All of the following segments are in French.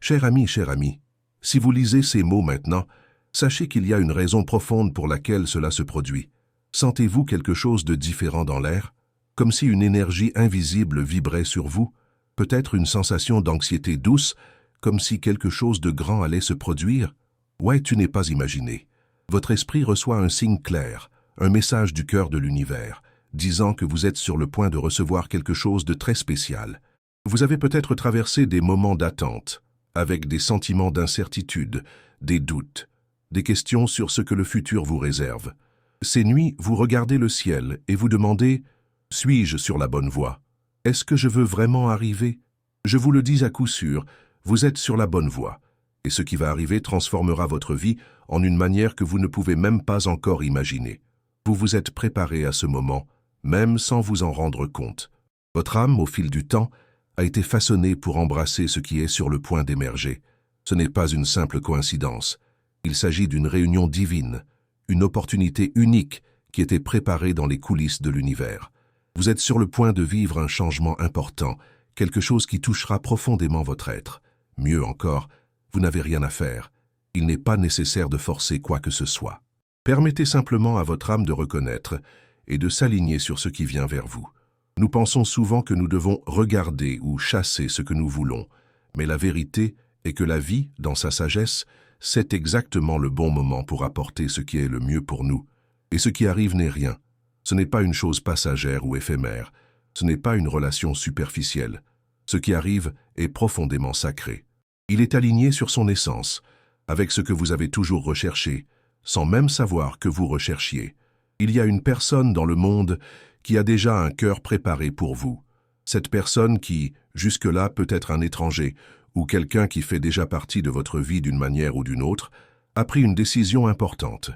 Cher ami, si vous lisez ces mots maintenant, sachez qu'il y a une raison profonde pour laquelle cela se produit. Sentez-vous quelque chose de différent dans l'air, comme si une énergie invisible vibrait sur vous, peut-être une sensation d'anxiété douce, comme si quelque chose de grand allait se produire? Ouais, tu n'es pas imaginé. Votre esprit reçoit un signe clair, un message du cœur de l'univers, disant que vous êtes sur le point de recevoir quelque chose de très spécial. Vous avez peut-être traversé des moments d'attente, avec des sentiments d'incertitude, des doutes, des questions sur ce que le futur vous réserve. Ces nuits, vous regardez le ciel et vous demandez « Suis-je sur la bonne voie? Est-ce que je veux vraiment arriver ?» Je vous le dis à coup sûr, vous êtes sur la bonne voie, et ce qui va arriver transformera votre vie en une manière que vous ne pouvez même pas encore imaginer. Vous vous êtes préparé à ce moment, même sans vous en rendre compte. Votre âme, au fil du temps, a été façonnée pour embrasser ce qui est sur le point d'émerger. Ce n'est pas une simple coïncidence. Il s'agit d'une réunion divine, une opportunité unique qui était préparée dans les coulisses de l'univers. Vous êtes sur le point de vivre un changement important, quelque chose qui touchera profondément votre être. Mieux encore, vous n'avez rien à faire. Il n'est pas nécessaire de forcer quoi que ce soit. Permettez simplement à votre âme de reconnaître et de s'aligner sur ce qui vient vers vous. Nous pensons souvent que nous devons regarder ou chasser ce que nous voulons, mais la vérité est que la vie, dans sa sagesse, sait exactement le bon moment pour apporter ce qui est le mieux pour nous. Et ce qui arrive n'est rien. Ce n'est pas une chose passagère ou éphémère. Ce n'est pas une relation superficielle. Ce qui arrive est profondément sacré. Il est aligné sur son essence, avec ce que vous avez toujours recherché, sans même savoir que vous recherchiez. Il y a une personne dans le monde qui a déjà un cœur préparé pour vous. Cette personne qui, jusque-là, peut être un étranger ou quelqu'un qui fait déjà partie de votre vie d'une manière ou d'une autre, a pris une décision importante.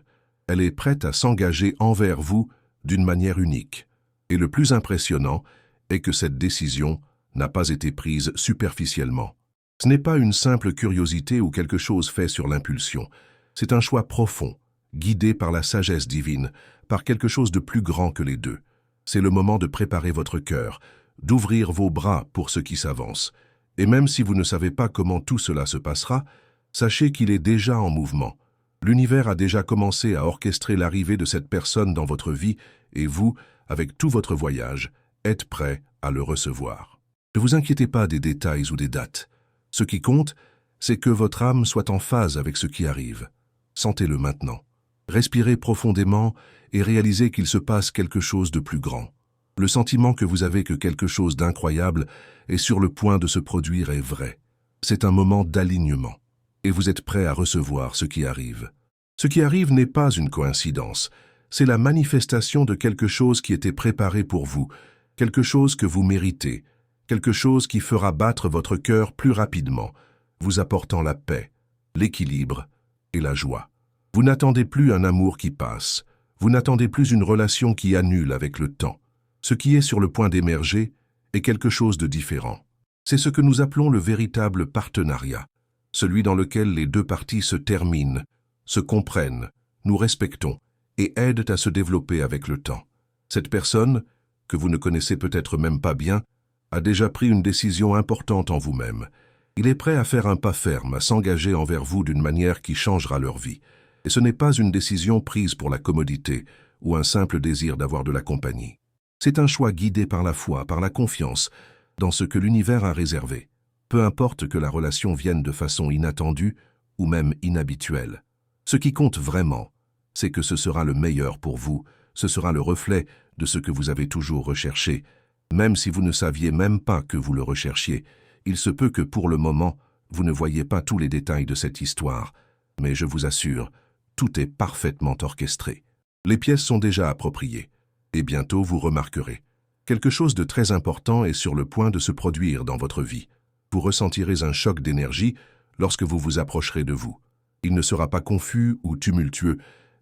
Elle est prête à s'engager envers vous d'une manière unique. Et le plus impressionnant est que cette décision n'a pas été prise superficiellement. Ce n'est pas une simple curiosité ou quelque chose fait sur l'impulsion. C'est un choix profond, guidé par la sagesse divine, par quelque chose de plus grand que les deux. C'est le moment de préparer votre cœur, d'ouvrir vos bras pour ce qui s'avance. Et même si vous ne savez pas comment tout cela se passera, sachez qu'il est déjà en mouvement. L'univers a déjà commencé à orchestrer l'arrivée de cette personne dans votre vie et vous, avec tout votre voyage, êtes prêt à le recevoir. Ne vous inquiétez pas des détails ou des dates. Ce qui compte, c'est que votre âme soit en phase avec ce qui arrive. Sentez-le maintenant. Respirez profondément et réalisez qu'il se passe quelque chose de plus grand. Le sentiment que vous avez que quelque chose d'incroyable est sur le point de se produire est vrai. C'est un moment d'alignement, et vous êtes prêt à recevoir ce qui arrive. Ce qui arrive n'est pas une coïncidence, c'est la manifestation de quelque chose qui était préparé pour vous, quelque chose que vous méritez, quelque chose qui fera battre votre cœur plus rapidement, vous apportant la paix, l'équilibre et la joie. Vous n'attendez plus un amour qui passe, vous n'attendez plus une relation qui annule avec le temps. Ce qui est sur le point d'émerger est quelque chose de différent. C'est ce que nous appelons le véritable partenariat, celui dans lequel les deux parties se terminent, se comprennent, nous respectons et aident à se développer avec le temps. Cette personne, que vous ne connaissez peut-être même pas bien, a déjà pris une décision importante en vous-même. Il est prêt à faire un pas ferme, à s'engager envers vous d'une manière qui changera leur vie. Et ce n'est pas une décision prise pour la commodité ou un simple désir d'avoir de la compagnie. C'est un choix guidé par la foi, par la confiance, dans ce que l'univers a réservé. Peu importe que la relation vienne de façon inattendue ou même inhabituelle. Ce qui compte vraiment, c'est que ce sera le meilleur pour vous, ce sera le reflet de ce que vous avez toujours recherché. Même si vous ne saviez même pas que vous le recherchiez, il se peut que pour le moment, vous ne voyez pas tous les détails de cette histoire. Mais je vous assure, tout est parfaitement orchestré. Les pièces sont déjà appropriées. Et bientôt vous remarquerez. Quelque chose de très important est sur le point de se produire dans votre vie. Vous ressentirez un choc d'énergie lorsque vous vous approcherez de vous. Il ne sera pas confus ou tumultueux,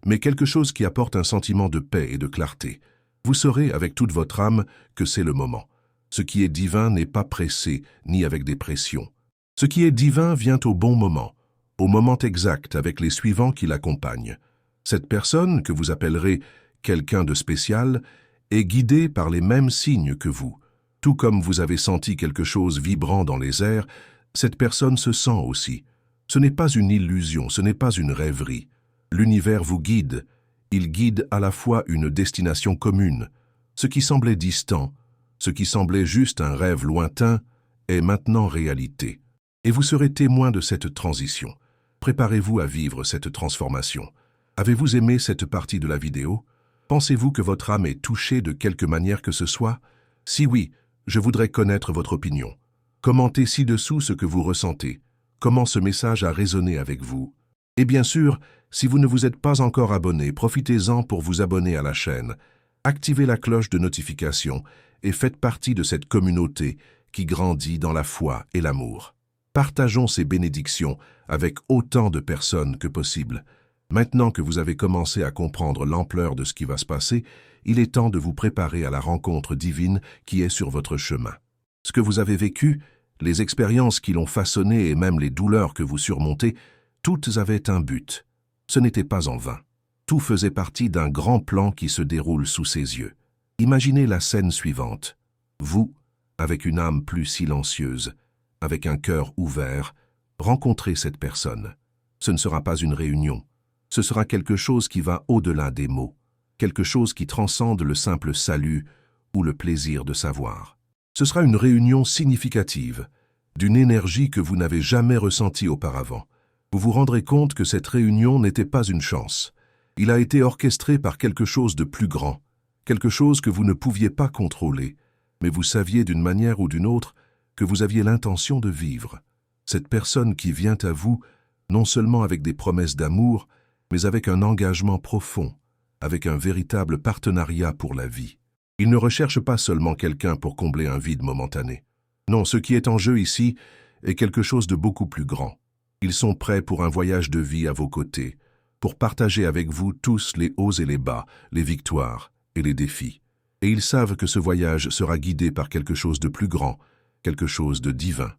mais quelque chose qui apporte un sentiment de paix et de clarté. Vous saurez avec toute votre âme que c'est le moment. Ce qui est divin n'est pas pressé, ni avec des pressions. Ce qui est divin vient au bon au moment exact avec les suivants qui l'accompagnent. Cette personne, que vous appellerez quelqu'un de spécial, est guidée par les mêmes signes que vous. Tout comme vous avez senti quelque chose vibrant dans les airs, Cette personne se sent aussi. Ce n'est pas une illusion, ce n'est pas une rêverie. L'univers vous guide. Il guide à la fois une destination commune. Ce qui semblait distant, ce qui semblait juste un rêve lointain, est maintenant réalité. Et vous serez témoin de cette transition. Préparez-vous à vivre cette transformation. Avez-vous aimé cette partie de la vidéo? Pensez-vous que votre âme est touchée de quelque manière que ce soit? Si oui, je voudrais connaître votre opinion. Commentez ci-dessous ce que vous ressentez. Comment ce message a résonné avec vous? Et bien sûr, si vous ne vous êtes pas encore abonné, profitez-en pour vous abonner à la chaîne. Activez la cloche de notification et faites partie de cette communauté qui grandit dans la foi et l'amour. Partageons ces bénédictions avec autant de personnes que possible. Maintenant que vous avez commencé à comprendre l'ampleur de ce qui va se passer, il est temps de vous préparer à la rencontre divine qui est sur votre chemin. Ce que vous avez vécu, les expériences qui l'ont façonné et même les douleurs que vous surmontez, toutes avaient un but. Ce n'était pas en vain. Tout faisait partie d'un grand plan qui se déroule sous ses yeux. Imaginez la scène suivante. Vous, avec une âme plus silencieuse, avec un cœur ouvert, rencontrez cette personne. Ce ne sera pas une réunion. Ce sera quelque chose qui va au-delà des mots, quelque chose qui transcende le simple salut ou le plaisir de savoir. Ce sera une réunion significative, d'une énergie que vous n'avez jamais ressentie auparavant. Vous vous rendrez compte que cette réunion n'était pas une chance. Il a été orchestré par quelque chose de plus grand, quelque chose que vous ne pouviez pas contrôler, mais vous saviez d'une manière ou d'une autre que vous aviez l'intention de vivre. Cette personne qui vient à vous, non seulement avec des promesses d'amour, mais avec un engagement profond, avec un véritable partenariat pour la vie. Il ne recherche pas seulement quelqu'un pour combler un vide momentané. Non, ce qui est en jeu ici est quelque chose de beaucoup plus grand. Ils sont prêts pour un voyage de vie à vos côtés, pour partager avec vous tous les hauts et les bas, les victoires et les défis. Et ils savent que ce voyage sera guidé par quelque chose de plus grand, quelque chose de divin.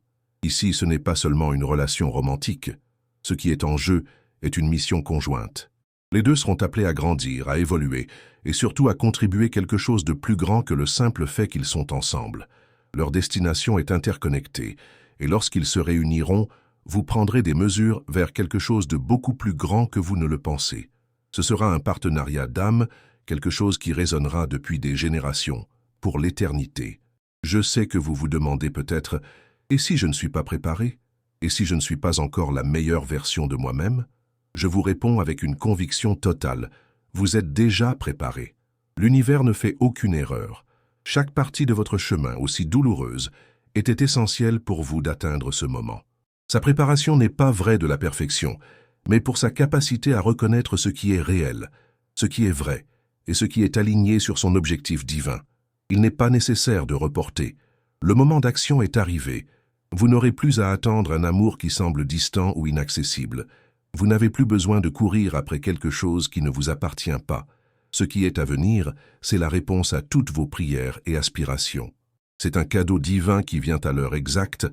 Ici, ce n'est pas seulement une relation romantique. Ce qui est en jeu est une mission conjointe. Les deux seront appelés à grandir, à évoluer, et surtout à contribuer quelque chose de plus grand que le simple fait qu'ils sont ensemble. Leur destination est interconnectée, et lorsqu'ils se réuniront, vous prendrez des mesures vers quelque chose de beaucoup plus grand que vous ne le pensez. Ce sera un partenariat d'âme, quelque chose qui résonnera depuis des générations, pour l'éternité. Je sais que vous vous demandez peut-être, et si je ne suis pas préparé? Et si je ne suis pas encore la meilleure version de moi-même? Je vous réponds avec une conviction totale. Vous êtes déjà préparé. L'univers ne fait aucune erreur. Chaque partie de votre chemin, aussi douloureuse, était essentielle pour vous d'atteindre ce moment. Sa préparation n'est pas vraie de la perfection, mais pour sa capacité à reconnaître ce qui est réel, ce qui est vrai, et ce qui est aligné sur son objectif divin. Il n'est pas nécessaire de reporter. Le moment d'action est arrivé. Vous n'aurez plus à attendre un amour qui semble distant ou inaccessible. Vous n'avez plus besoin de courir après quelque chose qui ne vous appartient pas. Ce qui est à venir, c'est la réponse à toutes vos prières et aspirations. C'est un cadeau divin qui vient à l'heure exacte,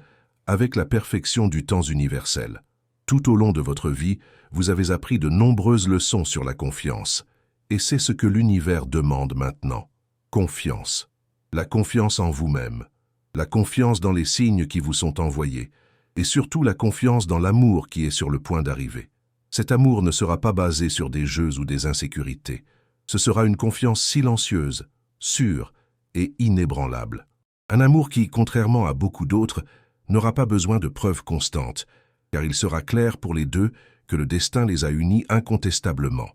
avec la perfection du temps universel. Tout au long de votre vie, vous avez appris de nombreuses leçons sur la confiance. Et c'est ce que l'univers demande maintenant. Confiance. La confiance en vous-même. La confiance dans les signes qui vous sont envoyés. Et surtout la confiance dans l'amour qui est sur le point d'arriver. Cet amour ne sera pas basé sur des jeux ou des insécurités. Ce sera une confiance silencieuse, sûre et inébranlable. Un amour qui, contrairement à beaucoup d'autres, n'aura pas besoin de preuves constantes, car il sera clair pour les deux que le destin les a unis incontestablement.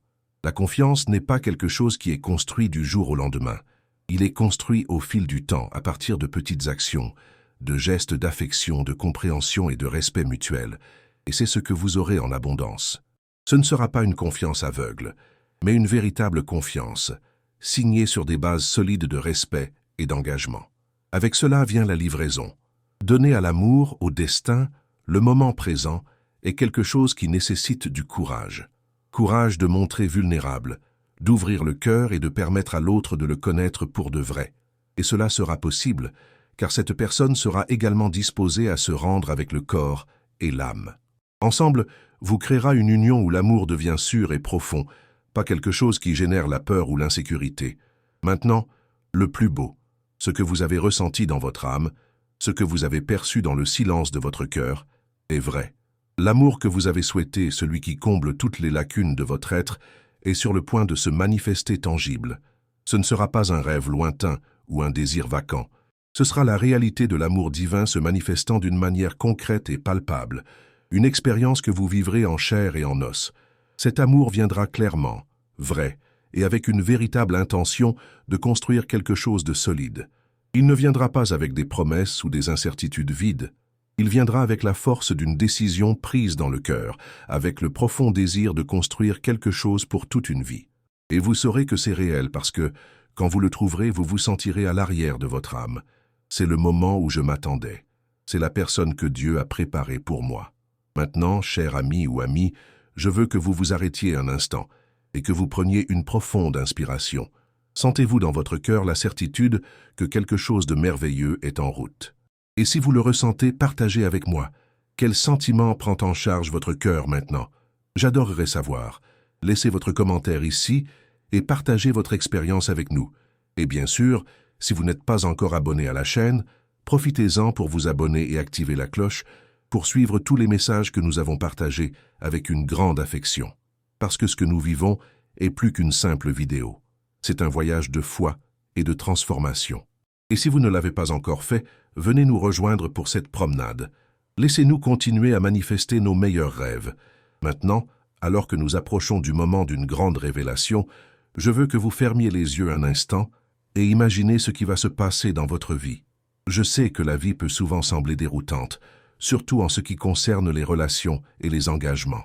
La confiance n'est pas quelque chose qui est construit du jour au lendemain. Il est construit au fil du temps, à partir de petites actions, de gestes d'affection, de compréhension et de respect mutuel, et c'est ce que vous aurez en abondance. Ce ne sera pas une confiance aveugle, mais une véritable confiance, signée sur des bases solides de respect et d'engagement. Avec cela vient la livraison. Donner à l'amour, au destin, le moment présent, est quelque chose qui nécessite du courage. Courage de montrer vulnérable, d'ouvrir le cœur et de permettre à l'autre de le connaître pour de vrai. Et cela sera possible, car cette personne sera également disposée à se rendre avec le corps et l'âme. Ensemble, vous créera une union où l'amour devient sûr et profond, pas quelque chose qui génère la peur ou l'insécurité. Maintenant, le plus beau, ce que vous avez ressenti dans votre âme, Ce que vous avez perçu dans le silence de votre cœur est vrai. L'amour que vous avez souhaité, celui qui comble toutes les lacunes de votre être, est sur le point de se manifester tangible. Ce ne sera pas un rêve lointain ou un désir vacant. Ce sera la réalité de l'amour divin se manifestant d'une manière concrète et palpable, une expérience que vous vivrez en chair et en os. Cet amour viendra clairement, vrai, et avec une véritable intention de construire quelque chose de solide. Il ne viendra pas avec des promesses ou des incertitudes vides. Il viendra avec la force d'une décision prise dans le cœur, avec le profond désir de construire quelque chose pour toute une vie. Et vous saurez que c'est réel parce que, quand vous le trouverez, vous vous sentirez à l'arrière de votre âme. C'est le moment où je m'attendais. C'est la personne que Dieu a préparée pour moi. Maintenant, cher ami ou amie, je veux que vous vous arrêtiez un instant et que vous preniez une profonde inspiration. Sentez-vous dans votre cœur la certitude que quelque chose de merveilleux est en route. Et si vous le ressentez, partagez avec moi. Quel sentiment prend en charge votre cœur maintenant? J'adorerais savoir. Laissez votre commentaire ici et partagez votre expérience avec nous. Et bien sûr, si vous n'êtes pas encore abonné à la chaîne, profitez-en pour vous abonner et activer la cloche pour suivre tous les messages que nous avons partagés avec une grande affection. Parce que ce que nous vivons est plus qu'une simple vidéo. C'est un voyage de foi et de transformation. Et si vous ne l'avez pas encore fait, venez nous rejoindre pour cette promenade. Laissez-nous continuer à manifester nos meilleurs rêves. Maintenant, alors que nous approchons du moment d'une grande révélation, je veux que vous fermiez les yeux un instant et imaginez ce qui va se passer dans votre vie. Je sais que la vie peut souvent sembler déroutante, surtout en ce qui concerne les relations et les engagements.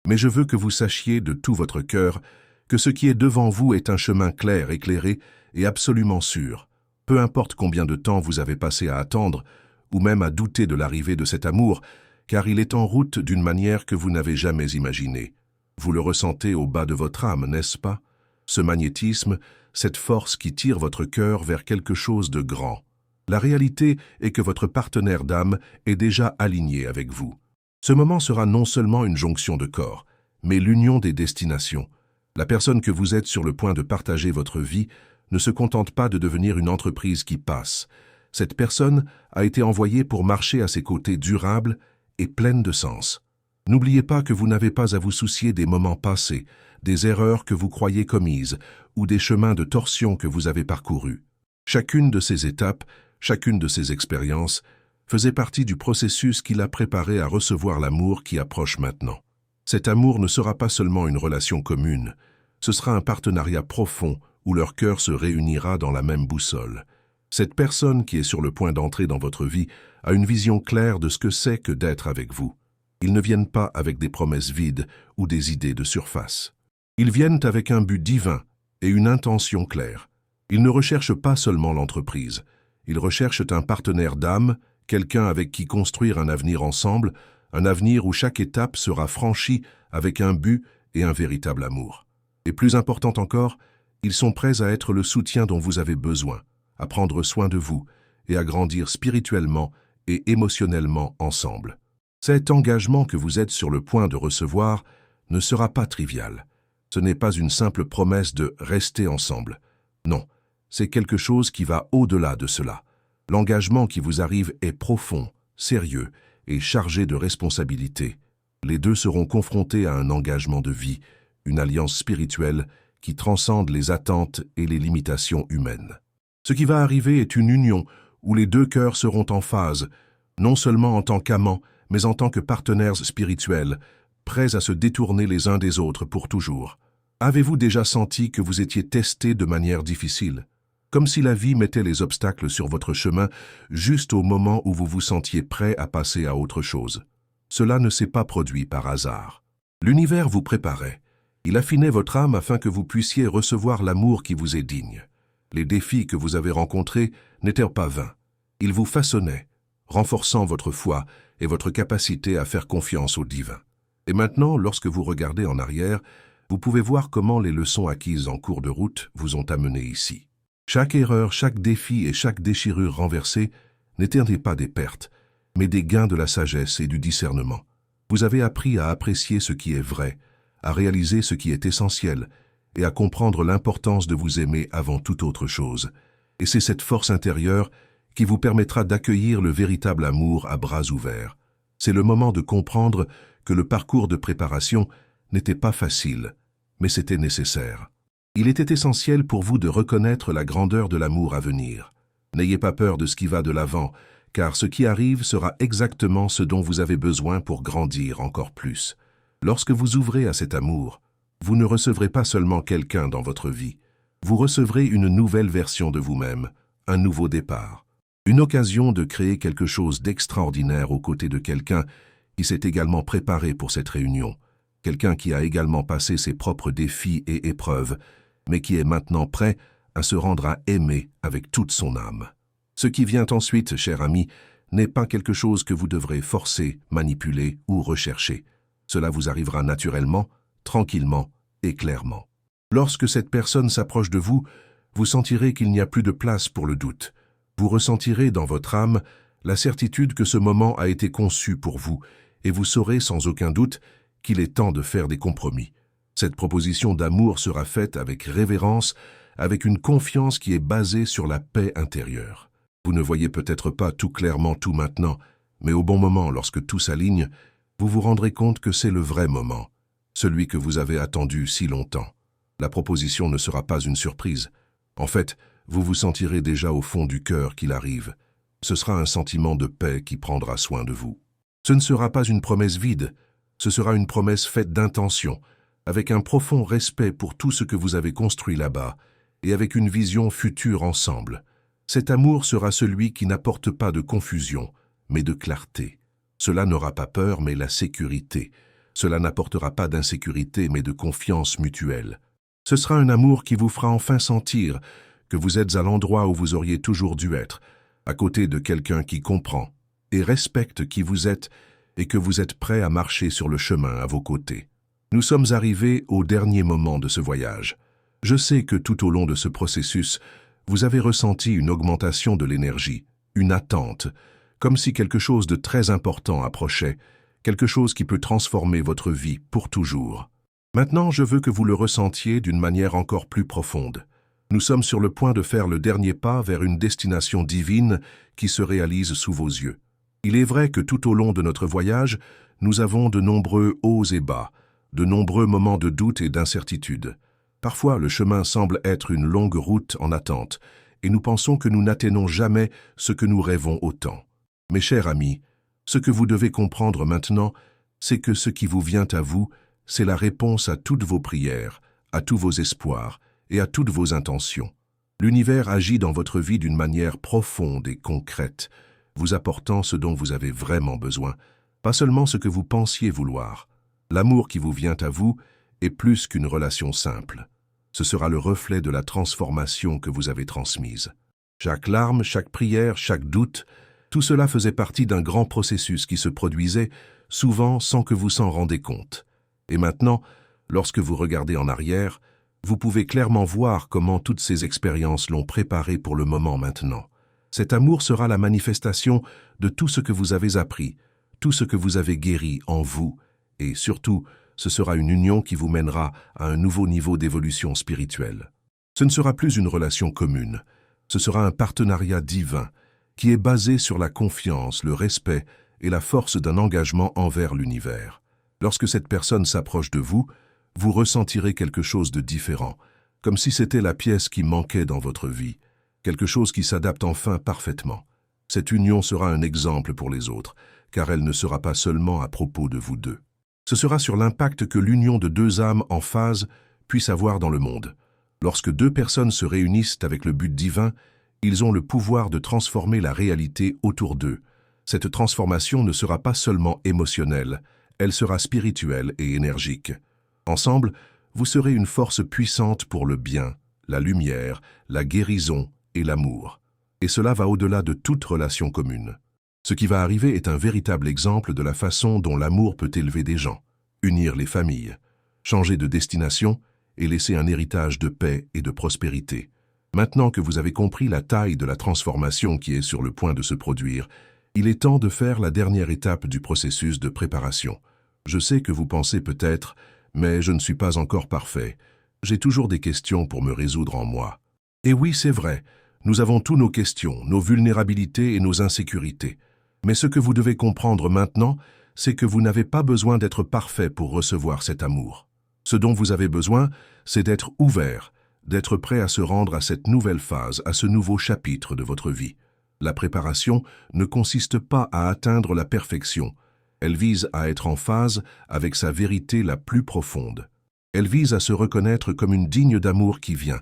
Mais je veux que vous sachiez de tout votre cœur que ce qui est devant vous est un chemin clair, éclairé et absolument sûr. Peu importe combien de temps vous avez passé à attendre, ou même à douter de l'arrivée de cet amour, car il est en route d'une manière que vous n'avez jamais imaginée. Vous le ressentez au bas de votre âme, n'est-ce pas? Ce magnétisme, cette force qui tire votre cœur vers quelque chose de grand. La réalité est que votre partenaire d'âme est déjà aligné avec vous. Ce moment sera non seulement une jonction de corps, mais l'union des destinations. La personne que vous êtes sur le point de partager votre vie ne se contente pas de devenir une entreprise qui passe. Cette personne a été envoyée pour marcher à ses côtés durables et pleine de sens. N'oubliez pas que vous n'avez pas à vous soucier des moments passés, des erreurs que vous croyez commises ou des chemins de torsion que vous avez parcourus. Chacune de ces étapes, chacune de ces expériences, faisait partie du processus qui l'a préparé à recevoir l'amour qui approche maintenant. Cet amour ne sera pas seulement une relation commune, ce sera un partenariat profond où leur cœur se réunira dans la même boussole. Cette personne qui est sur le point d'entrer dans votre vie a une vision claire de ce que c'est que d'être avec vous. Ils ne viennent pas avec des promesses vides ou des idées de surface. Ils viennent avec un but divin et une intention claire. Ils ne recherchent pas seulement l'entreprise. Ils recherchent un partenaire d'âme, quelqu'un avec qui construire un avenir ensemble, un avenir où chaque étape sera franchie avec un but et un véritable amour. Et plus important encore, ils sont prêts à être le soutien dont vous avez besoin, à prendre soin de vous et à grandir spirituellement et émotionnellement ensemble. Cet engagement que vous êtes sur le point de recevoir ne sera pas trivial. Ce n'est pas une simple promesse de rester ensemble. Non, c'est quelque chose qui va au-delà de cela. L'engagement qui vous arrive est profond, sérieux et chargé de responsabilités. Les deux seront confrontés à un engagement de vie, une alliance spirituelle qui transcende les attentes et les limitations humaines. Ce qui va arriver est une union où les deux cœurs seront en phase, non seulement en tant qu'amants, mais en tant que partenaires spirituels, prêts à se détourner les uns des autres pour toujours. Avez-vous déjà senti que vous étiez testés de manière difficile? Comme si la vie mettait les obstacles sur votre chemin juste au moment où vous vous sentiez prêt à passer à autre chose. Cela ne s'est pas produit par hasard. L'univers vous préparait. Il affinait votre âme afin que vous puissiez recevoir l'amour qui vous est digne. Les défis que vous avez rencontrés n'étaient pas vains. Ils vous façonnaient, renforçant votre foi et votre capacité à faire confiance au divin. Et maintenant, lorsque vous regardez en arrière, vous pouvez voir comment les leçons acquises en cours de route vous ont amené ici. Chaque erreur, chaque défi et chaque déchirure renversée n'étaient pas des pertes, mais des gains de la sagesse et du discernement. Vous avez appris à apprécier ce qui est vrai, à réaliser ce qui est essentiel et à comprendre l'importance de vous aimer avant toute autre chose. Et c'est cette force intérieure qui vous permettra d'accueillir le véritable amour à bras ouverts. C'est le moment de comprendre que le parcours de préparation n'était pas facile, mais c'était nécessaire. Il était essentiel pour vous de reconnaître la grandeur de l'amour à venir. N'ayez pas peur de ce qui va de l'avant, car ce qui arrive sera exactement ce dont vous avez besoin pour grandir encore plus. Lorsque vous ouvrez à cet amour, vous ne recevrez pas seulement quelqu'un dans votre vie, vous recevrez une nouvelle version de vous-même, un nouveau départ. Une occasion de créer quelque chose d'extraordinaire aux côtés de quelqu'un qui s'est également préparé pour cette réunion, quelqu'un qui a également passé ses propres défis et épreuves, mais qui est maintenant prêt à se rendre à aimer avec toute son âme. Ce qui vient ensuite, cher ami, n'est pas quelque chose que vous devrez forcer, manipuler ou rechercher. Cela vous arrivera naturellement, tranquillement et clairement. Lorsque cette personne s'approche de vous, vous sentirez qu'il n'y a plus de place pour le doute. Vous ressentirez dans votre âme la certitude que ce moment a été conçu pour vous, et vous saurez sans aucun doute qu'il est temps de faire des compromis. Cette proposition d'amour sera faite avec révérence, avec une confiance qui est basée sur la paix intérieure. Vous ne voyez peut-être pas tout clairement tout maintenant, mais au bon moment, lorsque tout s'aligne, vous vous rendrez compte que c'est le vrai moment, celui que vous avez attendu si longtemps. La proposition ne sera pas une surprise. En fait, vous vous sentirez déjà au fond du cœur qu'il arrive. Ce sera un sentiment de paix qui prendra soin de vous. Ce ne sera pas une promesse vide, ce sera une promesse faite d'intention, avec un profond respect pour tout ce que vous avez construit là-bas, et avec une vision future ensemble. Cet amour sera celui qui n'apporte pas de confusion, mais de clarté. Cela n'aura pas peur, mais la sécurité. Cela n'apportera pas d'insécurité, mais de confiance mutuelle. Ce sera un amour qui vous fera enfin sentir que vous êtes à l'endroit où vous auriez toujours dû être, à côté de quelqu'un qui comprend et respecte qui vous êtes et que vous êtes prêt à marcher sur le chemin à vos côtés. Nous sommes arrivés au dernier moment de ce voyage. Je sais que tout au long de ce processus, vous avez ressenti une augmentation de l'énergie, une attente, comme si quelque chose de très important approchait, quelque chose qui peut transformer votre vie pour toujours. Maintenant, je veux que vous le ressentiez d'une manière encore plus profonde. Nous sommes sur le point de faire le dernier pas vers une destination divine qui se réalise sous vos yeux. Il est vrai que tout au long de notre voyage, nous avons de nombreux hauts et bas, de nombreux moments de doute et d'incertitude. Parfois, le chemin semble être une longue route en attente, et nous pensons que nous n'atteignons jamais ce que nous rêvons autant. Mes chers amis, ce que vous devez comprendre maintenant, c'est que ce qui vous vient à vous, c'est la réponse à toutes vos prières, à tous vos espoirs et à toutes vos intentions. L'univers agit dans votre vie d'une manière profonde et concrète, vous apportant ce dont vous avez vraiment besoin, pas seulement ce que vous pensiez vouloir. L'amour qui vous vient à vous est plus qu'une relation simple. Ce sera le reflet de la transformation que vous avez transmise. Chaque larme, chaque prière, chaque doute, tout cela faisait partie d'un grand processus qui se produisait, souvent sans que vous s'en rendiez compte. Et maintenant, lorsque vous regardez en arrière, vous pouvez clairement voir comment toutes ces expériences l'ont préparé pour le moment maintenant. Cet amour sera la manifestation de tout ce que vous avez appris, tout ce que vous avez guéri en vous, et surtout, ce sera une union qui vous mènera à un nouveau niveau d'évolution spirituelle. Ce ne sera plus une relation commune, ce sera un partenariat divin qui est basé sur la confiance, le respect et la force d'un engagement envers l'univers. Lorsque cette personne s'approche de vous, vous ressentirez quelque chose de différent, comme si c'était la pièce qui manquait dans votre vie, quelque chose qui s'adapte enfin parfaitement. Cette union sera un exemple pour les autres, car elle ne sera pas seulement à propos de vous deux. Ce sera sur l'impact que l'union de deux âmes en phase puisse avoir dans le monde. Lorsque deux personnes se réunissent avec le but divin, ils ont le pouvoir de transformer la réalité autour d'eux. Cette transformation ne sera pas seulement émotionnelle, elle sera spirituelle et énergique. Ensemble, vous serez une force puissante pour le bien, la lumière, la guérison et l'amour. Et cela va au-delà de toute relation commune. Ce qui va arriver est un véritable exemple de la façon dont l'amour peut élever des gens, unir les familles, changer de destination et laisser un héritage de paix et de prospérité. Maintenant que vous avez compris la taille de la transformation qui est sur le point de se produire, il est temps de faire la dernière étape du processus de préparation. Je sais que vous pensez peut-être, mais je ne suis pas encore parfait. J'ai toujours des questions pour me résoudre en moi. Et oui, c'est vrai, Nous avons tous nos questions, nos vulnérabilités et nos insécurités. Mais ce que vous devez comprendre maintenant, c'est que vous n'avez pas besoin d'être parfait pour recevoir cet amour. Ce dont vous avez besoin, c'est d'être ouvert, d'être prêt à se rendre à cette nouvelle phase, à ce nouveau chapitre de votre vie. La préparation ne consiste pas à atteindre la perfection. Elle vise à être en phase avec sa vérité la plus profonde. Elle vise à se reconnaître comme une digne d'amour qui vient,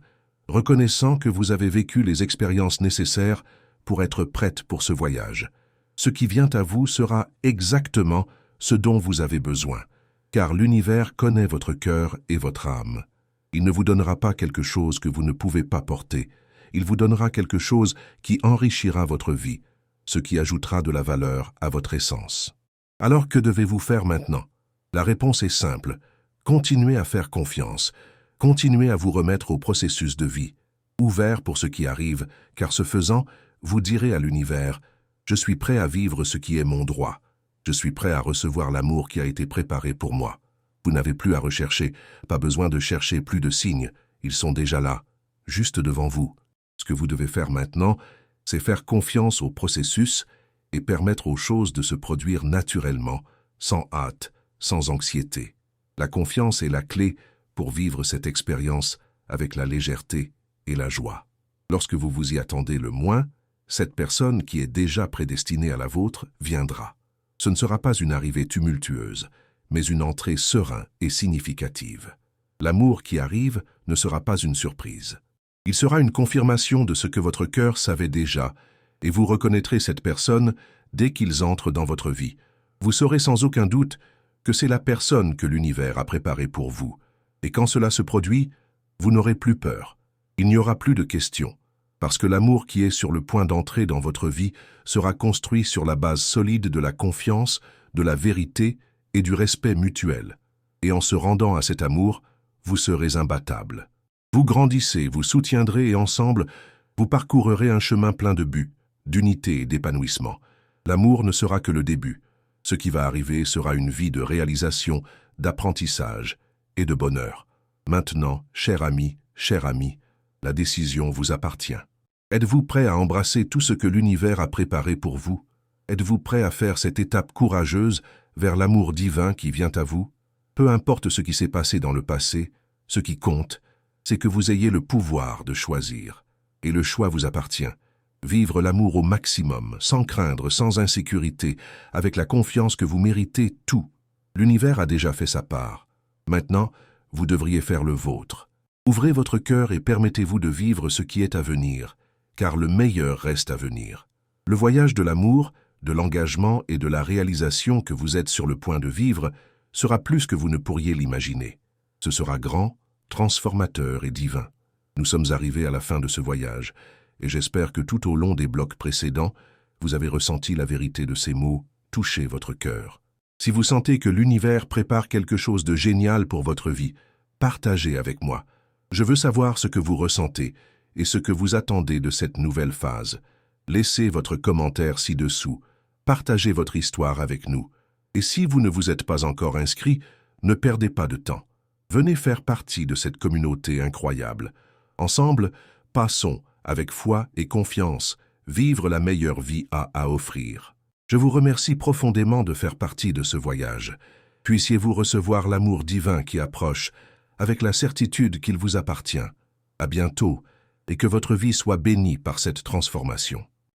reconnaissant que vous avez vécu les expériences nécessaires pour être prête pour ce voyage. Ce qui vient à vous sera exactement ce dont vous avez besoin, car l'univers connaît votre cœur et votre âme. Il ne vous donnera pas quelque chose que vous ne pouvez pas porter. Il vous donnera quelque chose qui enrichira votre vie, ce qui ajoutera de la valeur à votre essence. Alors que devez-vous faire maintenant? La réponse est simple. Continuez à faire confiance. Continuez à vous remettre au processus de vie, ouvert pour ce qui arrive, car ce faisant, vous direz à l'univers « Je suis prêt à vivre ce qui est mon droit. Je suis prêt à recevoir l'amour qui a été préparé pour moi. » Vous n'avez plus à rechercher, pas besoin de chercher plus de signes. Ils sont déjà là, juste devant vous. Ce que vous devez faire maintenant, c'est faire confiance au processus et permettre aux choses de se produire naturellement, sans hâte, sans anxiété. La confiance est la clé pour vivre cette expérience avec la légèreté et la joie. Lorsque vous vous y attendez le moins, cette personne qui est déjà prédestinée à la vôtre viendra. Ce ne sera pas une arrivée tumultueuse, mais une entrée sereine et significative. L'amour qui arrive ne sera pas une surprise. Il sera une confirmation de ce que votre cœur savait déjà, et vous reconnaîtrez cette personne dès qu'ils entrent dans votre vie. Vous saurez sans aucun doute que c'est la personne que l'univers a préparée pour vous. Et quand cela se produit, vous n'aurez plus peur. Il n'y aura plus de questions, parce que l'amour qui est sur le point d'entrer dans votre vie sera construit sur la base solide de la confiance, de la vérité et du respect mutuel. Et en se rendant à cet amour, vous serez imbattable. Vous grandissez, vous soutiendrez et ensemble, vous parcourrez un chemin plein de buts, d'unité et d'épanouissement. L'amour ne sera que le début. Ce qui va arriver sera une vie de réalisation, d'apprentissage et de bonheur. Maintenant, cher ami, la décision vous appartient. Êtes-vous prêt à embrasser tout ce que l'univers a préparé pour vous? Êtes-vous prêt à faire cette étape courageuse vers l'amour divin qui vient à vous? Peu importe ce qui s'est passé dans le passé, ce qui compte, c'est que vous ayez le pouvoir de choisir. Et le choix vous appartient. Vivre l'amour au maximum, sans craindre, sans insécurité, avec la confiance que vous méritez tout. L'univers a déjà fait sa part. Maintenant, vous devriez faire le vôtre. Ouvrez votre cœur et permettez-vous de vivre ce qui est à venir, car le meilleur reste à venir. Le voyage de l'amour, de l'engagement et de la réalisation que vous êtes sur le point de vivre sera plus que vous ne pourriez l'imaginer. Ce sera grand, transformateur et divin. Nous sommes arrivés à la fin de ce voyage, et j'espère que tout au long des blocs précédents, vous avez ressenti la vérité de ces mots toucher votre cœur. Si vous sentez que l'univers prépare quelque chose de génial pour votre vie, partagez avec moi. Je veux savoir ce que vous ressentez et ce que vous attendez de cette nouvelle phase. Laissez votre commentaire ci-dessous. Partagez votre histoire avec nous. Et si vous ne vous êtes pas encore inscrit, ne perdez pas de temps. Venez faire partie de cette communauté incroyable. Ensemble, passons, avec foi et confiance, vivre la meilleure vie à offrir. Je vous remercie profondément de faire partie de ce voyage. Puissiez-vous recevoir l'amour divin qui approche, avec la certitude qu'il vous appartient. À bientôt, et que votre vie soit bénie par cette transformation.